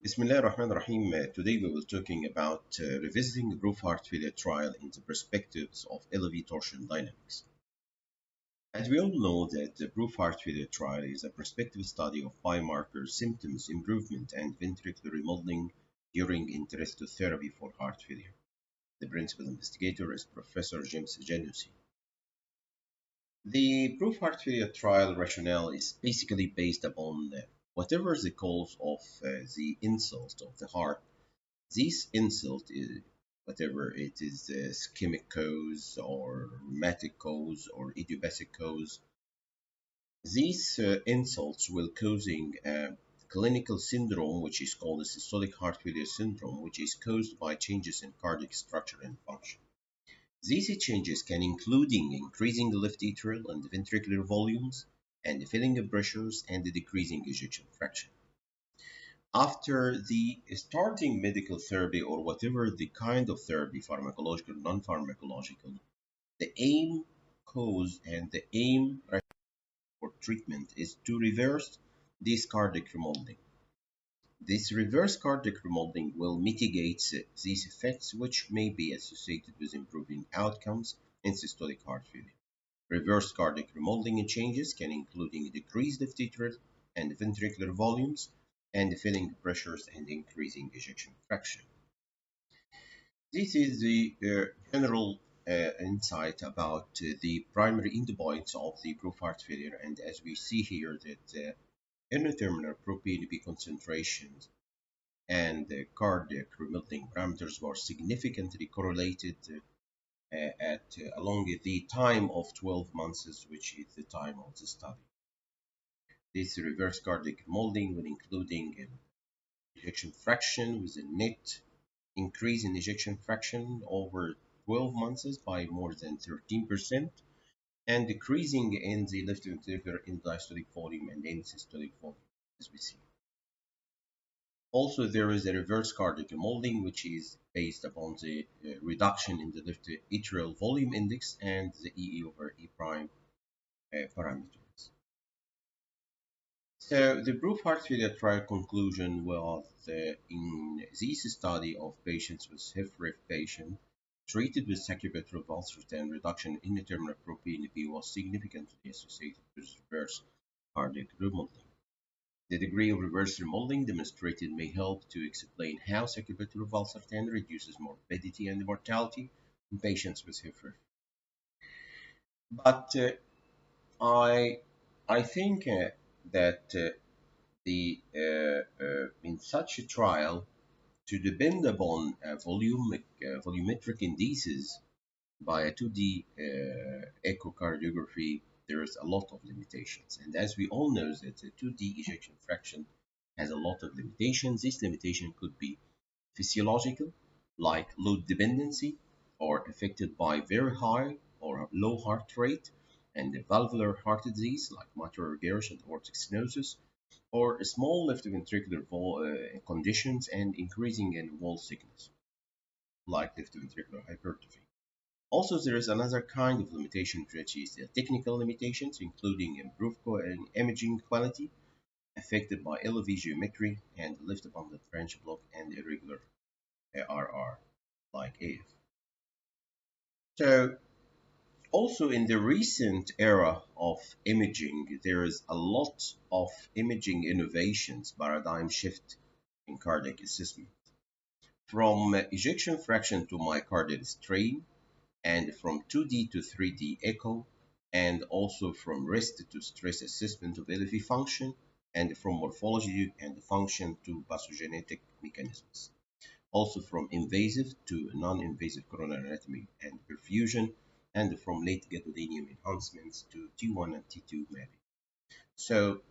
Bismillah ar-Rahman ar-Rahim. Today we will talking about revisiting the proof heart failure trial in the perspectives of LV torsion dynamics. As we all know that the proof heart failure trial is a prospective study of biomarker symptoms improvement and ventricular remodeling during ENTRESTO therapy for heart failure. The principal investigator is Professor James Genusi. The proof heart failure trial rationale is basically based upon whatever the cause of the insult of the heart. This insult is whatever it is, ischemic cause or rheumatic cause or idiopathic cause. These insults will causing a clinical syndrome, which is called a systolic heart failure syndrome, which is caused by changes in cardiac structure and function. These changes can including increasing the left atrial and ventricular volumes and filling of pressures and the decreasing ejection fraction. After the starting medical therapy or whatever the kind of therapy, pharmacological, non-pharmacological, the aim cause and the aim for treatment is to reverse this cardiac remodeling. This reverse cardiac remodeling will mitigate these effects which may be associated with improving outcomes in systolic heart failure. Reverse cardiac remodeling changes can include decreased left atrial and ventricular volumes and filling pressures and increasing ejection fraction. This is the general insight about the primary endpoints of the proof heart failure, and as we see here that N-terminal proPNP concentrations and cardiac remodeling parameters were significantly correlated along the time of 12 months, which is the time of the study. This reverse cardiac remodeling will including ejection fraction with a net increase in ejection fraction over 12 months by more than 13% and decreasing in the left ventricular in diastolic volume and in systolic volume, as we see. Also, there is a reverse cardiac remodeling, which is based upon the reduction in the left atrial volume index and the EE over E prime parameters. So the proof heart failure trial conclusion was in this study of patients with HFrEF patient treated with sacubitril valsartan, reduction in terminal proPNP was significantly associated with reverse cardiac remodeling. The degree of reverse remodeling demonstrated may help to explain how sacubitril valsartan reduces morbidity and mortality in patients with HFrEF. But I think that in such a trial to depend upon volumetric indices by a 2D echocardiography, there is a lot of limitations. And as we all know that the 2D ejection fraction has a lot of limitations. This limitation could be physiological, like load dependency, or affected by very high or low heart rate, and the valvular heart disease, like mitral regurgitation and aortic stenosis, or small left ventricular conditions and increasing in wall thickness, like left ventricular hypertrophy. Also, there is another kind of limitation, which is the technical limitations, including improved imaging quality, affected by LV geometry and left abundant branch block and irregular RR, like AF. So, also in the recent era of imaging, there is a lot of imaging innovations, paradigm shift in cardiac assessment. From ejection fraction to myocardial strain, and from 2D to 3D echo, and also from rest to stress assessment of LV function, and from morphology and function to pathogenetic mechanisms. Also from invasive to non-invasive coronary anatomy and perfusion, and from late gadolinium enhancements to T1 and T2 mapping. So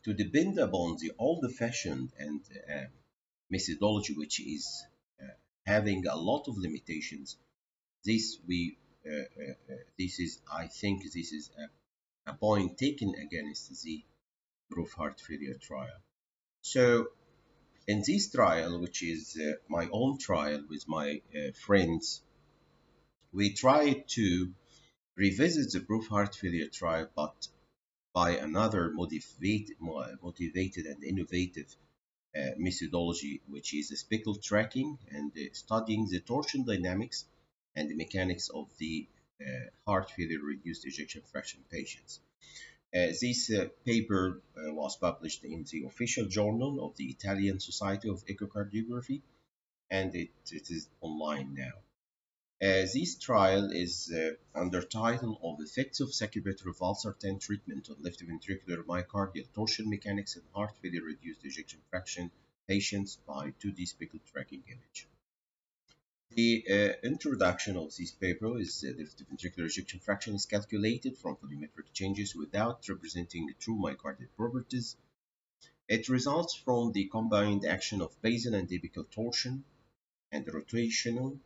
to depend upon the old-fashioned and methodology, which is having a lot of limitations, this is, I think, this is a point taken against the proof heart failure trial. So in this trial, which is my own trial with my friends, we tried to revisit the proof heart failure trial, but by another motivated and innovative methodology, which is Speckle tracking and studying the torsion dynamics and the mechanics of the heart failure reduced ejection fraction patients. This paper was published in the official journal of the Italian Society of Echocardiography, and it is online now. This trial is under title of Effects of Sacubitril valsartan Treatment on Left Ventricular Myocardial Torsion Mechanics in Heart Failure Reduced Ejection Fraction Patients by 2D Speckle Tracking Image. The introduction of this paper is that the ventricular ejection fraction is calculated from volumetric changes without representing true myocardial properties. It results from the combined action of basal and apical torsion and rotational,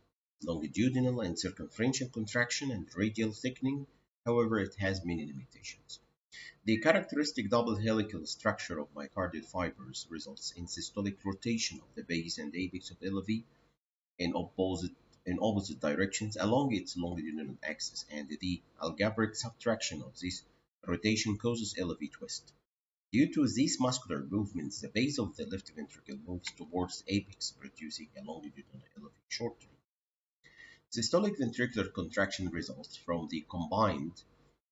longitudinal, and circumferential contraction and radial thickening. However, it has many limitations. The characteristic double helical structure of myocardial fibers results in systolic rotation of the base and apex of LV in opposite directions along its longitudinal axis, and the algebraic subtraction of this rotation causes LV twist. Due to these muscular movements, the base of the left ventricle moves towards the apex, producing a longitudinal LV shortening. Systolic ventricular contraction results from the combined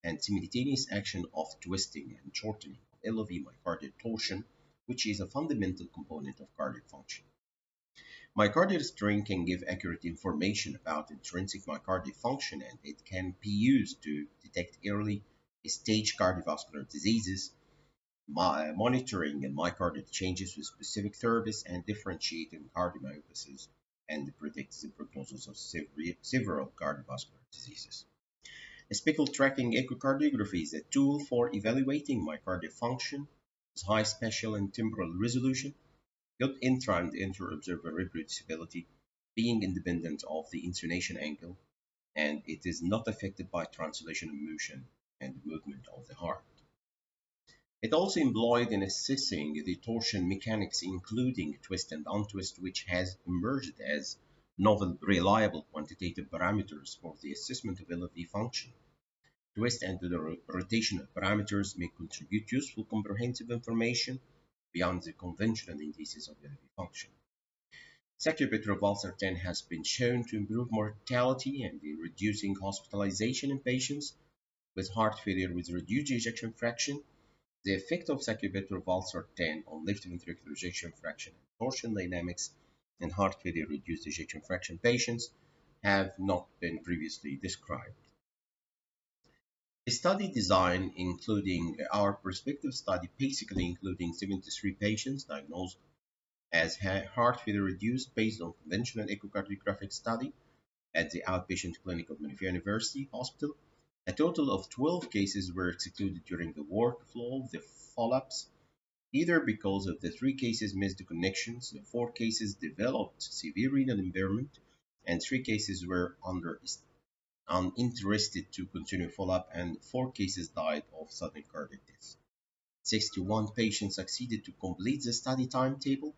and simultaneous action of twisting and shortening of LV myocardial torsion, which is a fundamental component of cardiac function. Myocardial strain can give accurate information about intrinsic myocardial function, and it can be used to detect early stage cardiovascular diseases, monitoring myocardial changes with specific therapies, and differentiating cardiomyopathies, and predict the prognosis of several cardiovascular diseases. Speckle tracking echocardiography is a tool for evaluating myocardial function with high spatial and temporal resolution, good intra and inter-observer reproducibility, being independent of the inclination angle, and it is not affected by translational motion and movement of the heart. It also employed in assessing the torsion mechanics, including twist and untwist, which has emerged as novel, reliable quantitative parameters for the assessment of LV function. Twist and the rotational parameters may contribute useful comprehensive information beyond the conventional indices of LV function. Sacubitril valsartan has been shown to improve mortality and in reducing hospitalization in patients with heart failure with reduced ejection fraction. The effect of sacubitril valsartan on left ventricular ejection fraction and torsion dynamics in heart failure reduced ejection fraction patients have not been previously described. The study design, including our prospective study, basically including 73 patients diagnosed as heart failure reduced based on conventional echocardiographic study at the outpatient clinic of Montefiore University Hospital. A total of 12 cases were excluded during the workflow of the follow-ups, either because of the 3 cases missed connections, the 4 cases developed severe renal impairment, and 3 cases were uninterested to continue follow-up, and 4 cases died of sudden cardiac death. 61 patients succeeded to complete the study timetable.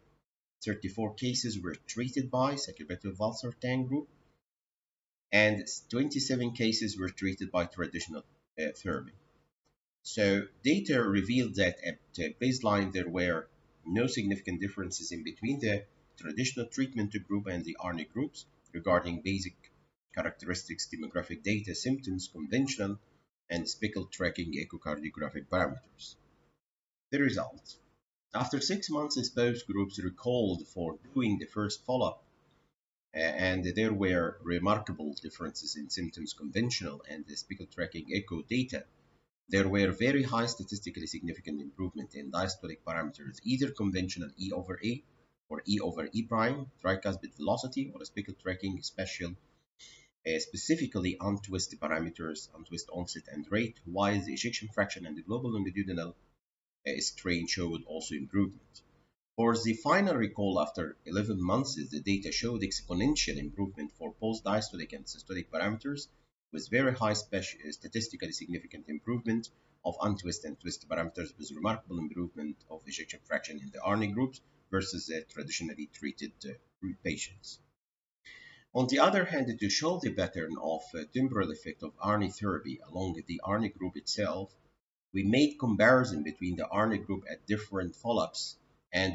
34 cases were treated by sacubitril valsartan group, and 27 cases were treated by traditional therapy. So data revealed that at baseline there were no significant differences in between the traditional treatment group and the ARNI groups regarding basic characteristics, demographic data, symptoms, conventional, and Speckle tracking echocardiographic parameters. The result: after 6 months, both groups recalled for doing the first follow-up, and there were remarkable differences in symptoms, conventional, and the Speckle tracking echo data. There were very high statistically significant improvement in diastolic parameters, either conventional E over A or E over E prime, tricuspid velocity, or Speckle tracking specifically untwist parameters, untwist onset and rate, while the ejection fraction and the global longitudinal strain showed also improvement. For the final recall after 11 months, the data showed exponential improvement for both diastolic and systolic parameters, with very high statistically significant improvement of untwist and twist parameters, with remarkable improvement of ejection fraction in the ARNI groups versus the traditionally treated patients. On the other hand, to show the pattern of temporal effect of ARNI therapy along the ARNI group itself, we made comparison between the ARNI group at different follow-ups and